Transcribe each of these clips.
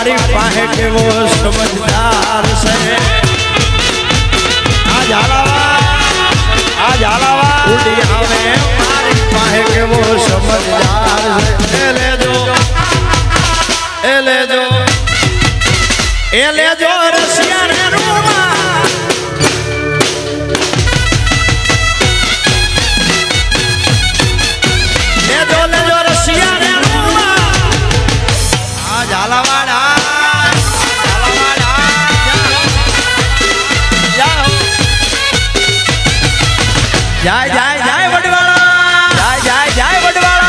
મારી પાસે કેવો સમજદાર છે આ ઝાલાવા ઉડી આવે મારી પાસે કેવો સમજદાર છે એ લેજો રસિયા ને રૂમા લેજો રસિયા ને રૂમા આ ઝાલાવાડા જય વડવાળા જય વડવાળા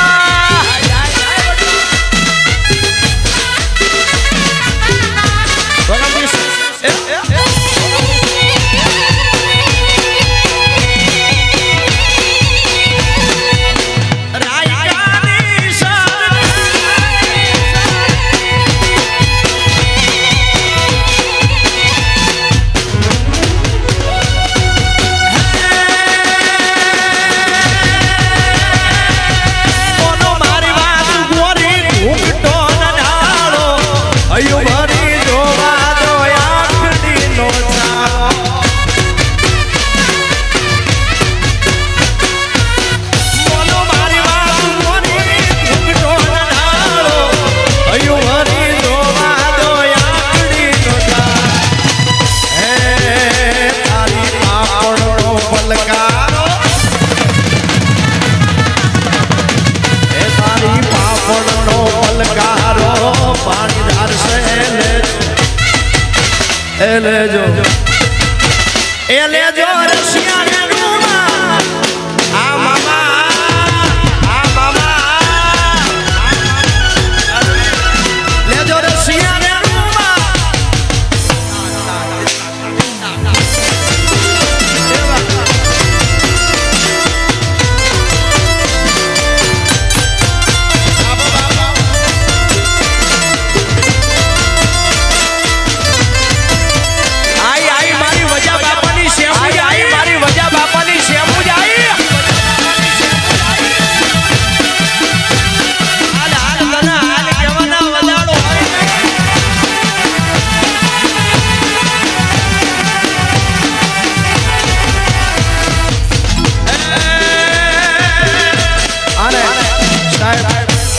લેજો રસિયા ને રૂમા આ મામા લેજો રસિયા ને રૂમા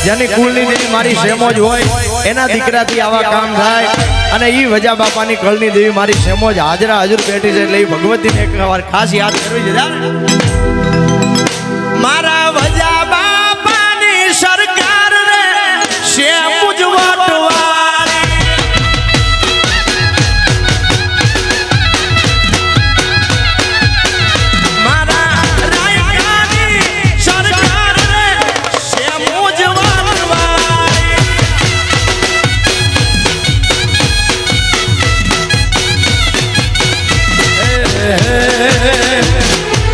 જેની કુળની દેવી મારી સેમોજ હોય એના દીકરાથી આવા કામ થાય અને ઈ વજા બાપાની કળની દેવી મારી સેમોજ હાજરા હજુર બેઠી છે એટલે ઈ ભગવતીને એક વાર ખાસ યાદ કરવી છે મારા વજા બાપાની સરકાર રે સેમોજ વટવાળી મારા રાયકાની સરકાર રે સેમોજ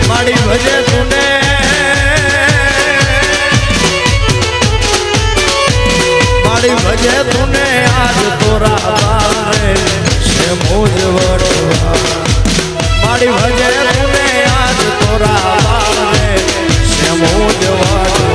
મારી ભજે તુને મારી ભજે તુને આજ તોરા બારે સેમોજ વટવા મારી ભજે તુને આજ તોરા બારે સેમોજ વટવા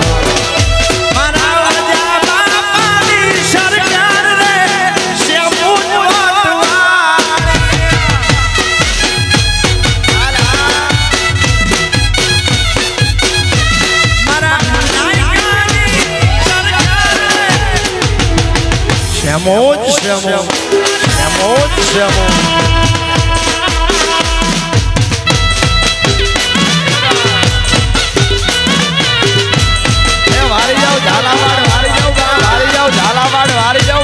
Semoj વારી જાઓ ઝાલાવાડ વારી જાઓ ઝાલાવાડ વારી જાઓ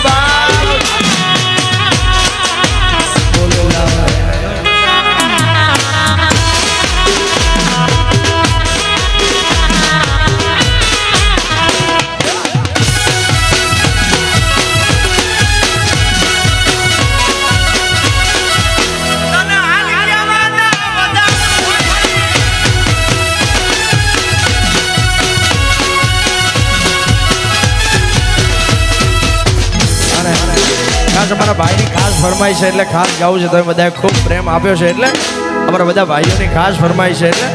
અમારા ભાઈની ખાસ ફરમાઈશ છે એટલે ખાસ ગાવું છે. તમે બધાએ ખૂબ પ્રેમ આપ્યો છે એટલે અમારા બધા ભાઈઓની ખાસ ફરમાઈશ છે એટલે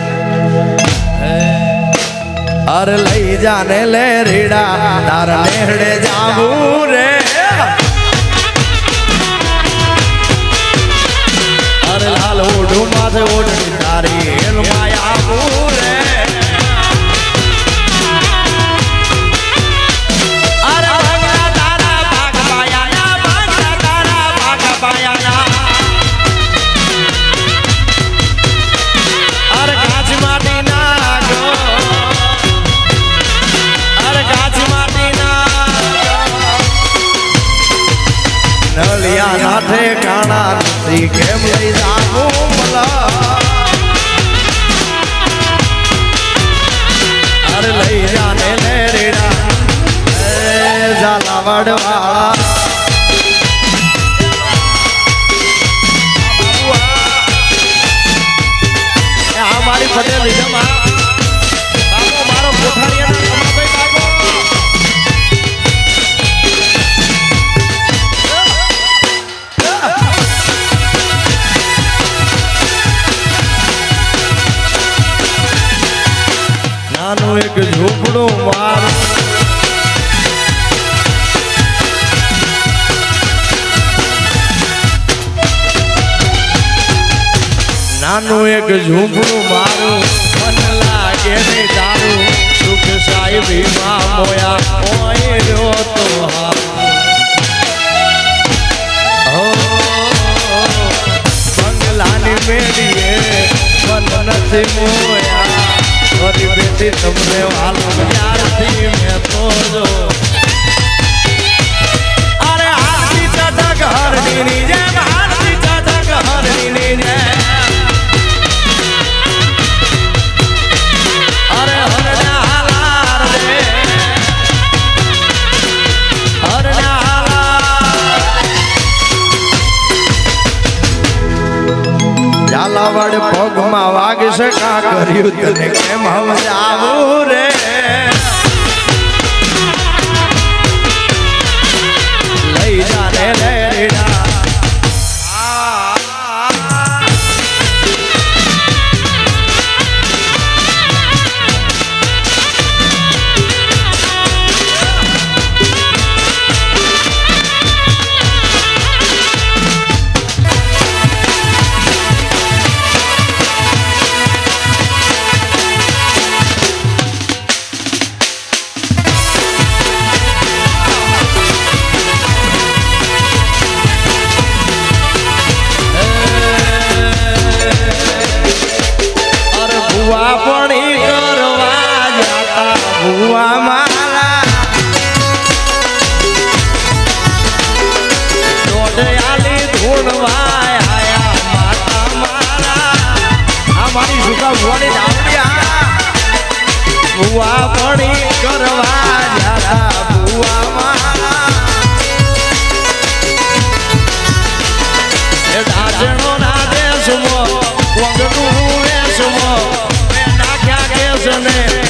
અરે લઈ જાને લે રીડા તાર નેહડે જાવું રે માથે ઓઢણી તારી હેલમાં આવું રે અરે ભાગલા તારા ભાગ પાયાના ભાગલા તારા ભાગ પાયાના અરે કાચ માટી નાગો અરે કાચ માટી નલિયા નાથે કાણા નથી કેમ લઈ જાવું મલા અરે લઈ જાને લે રેડા ઝાલાવાડ વાળા આ મારી પટેલ લીધમાં બાપુ મારો કોઠારીયાના કમાભાઈ બાપુ નાનું એક ઝૂંપડું મારું નાનું એક ઝૂંપડું મારું મન લાગે ને તારું સુખ સાહેબી માં મોયા ઓય રહ્યો તો બંગલાની મેડીએ મન નથી મોયા મારી બેટી તમને હાલ ત્યારથી મેં તો જો અરે હાથી ચાચા ઘરની જેમ હાથી ચાચા ઘરની જેમ અરે હરના હાલાર રે હરના હાલાર ઝાલાવાડ પગમાં વાગશે કા કર્યું તને કેમ સમજાવું રે લઈ જાને લે રેડા પડી કરવા જાતા ભુવા મારા દોડયાલી ધૂણવા આયા માતા મારા આ મારી સુકા ભુવાની ડાબડિયા ભુવા પડી કરવા જાતા ભુવા મારા એ ડાજણો ના દેશમો કોંગનું વેશમો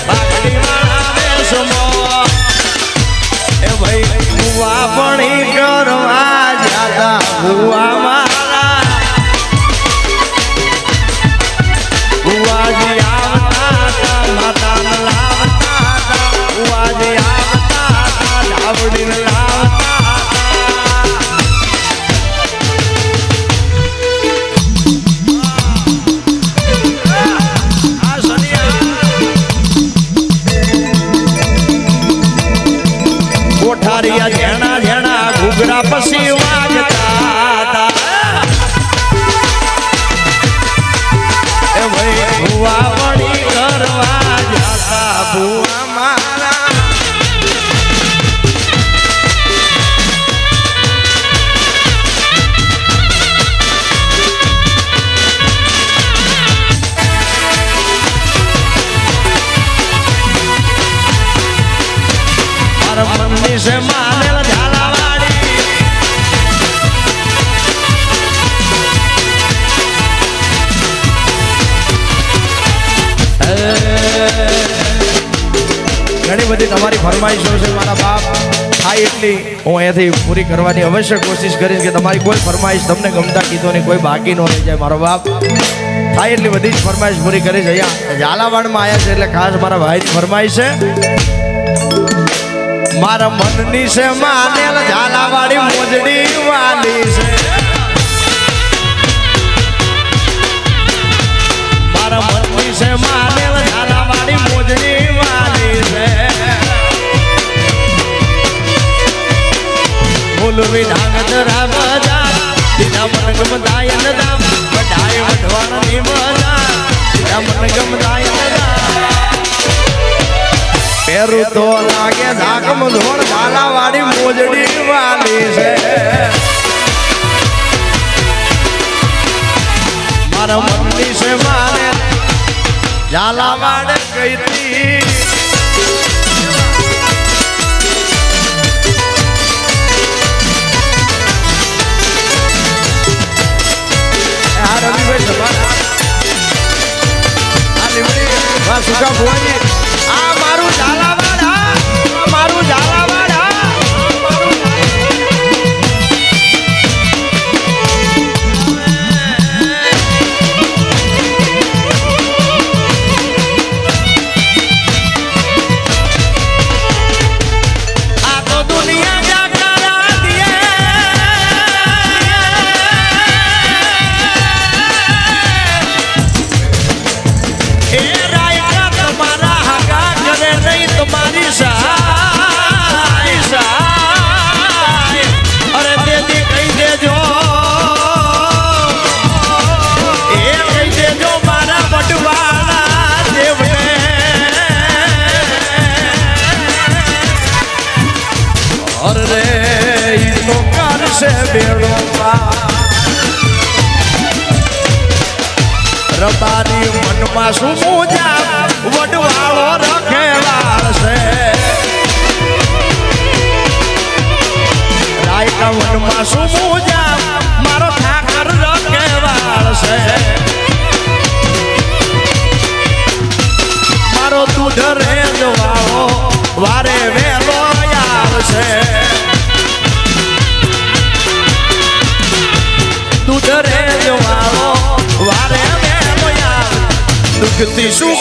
બાગડી વાળા વેશમો એ ભાઈ ભુવા પડી કરવા જાતા ભુવા મારા ભુવાજી આવતા માતાને લાવતા ભુવાજી આવતા ધાબડીને લાવતા કોઠારિયા જેણા જેણા ઘૂઘરા પછી વાગતા એ ભાઈ ભુવા પડી કરવા જાતા ભુવા મારા મંદિર से मानेल झालावाड़ी ઘણી બધી તમારી ફરમાઈશો છે મારા બાપ થાય એટલી હું અહીંયાથી પૂરી કરવાની અવશ્ય કોશિશ કરીશ કે તમારી કોઈ ફરમાઈશ તમને ગમતા ગીતોની કોઈ બાકી ન રહી જાય મારો બાપ થાય એટલી બધી જ ફરમાઈશ પૂરી કરીશ અહીંયા ઝાલાવાડમાં આવ્યા છે એટલે ખાસ મારા ભાઈની ફરમાઈશ છે મારા મનની છે માનેલ ઝાલાવાડી મોજડી વાલી છે છે માનેલ ઝાલાવાડી મોજડી વાલી છે બોલવી ઢાંગધરા બજાર દીધા મન ગમદાય નદામ બધાય વઢવાણની બજાર દીધા મન ગમદાય નદામ પેરું તો લાગે ધાકમ ધોળ ઝાલાવાડી મોજડી વાલી છે મારા મનની છે માને ઝાલાવાડ ગઈતી રવિભાઈ સભા આ લીમડી વાહ સુકા ભુવાજી આ મારું ઝાલાવાડ આ મારું ઝાલાવાડ આ તો દુનિયા જાગરા દિયે એ રાયકા તમારા હગા કરે નહીં તમારી સહાય અરે તેથી કહી દેજો એ કહી દેજો મારા વડવાના દેવને અરે ઈ તો કરશે બેડો રબારી મનમાં શું મૂજા વડવાળો રખેવાળ છે રાયકા મનમાં શું મૂજા મારો ઠાકર રખેવાળ છે મારો દૂધ રેજવાળો વારે વેલો આવશે દૂધ રેજવાળો વારે દુઃખથી શું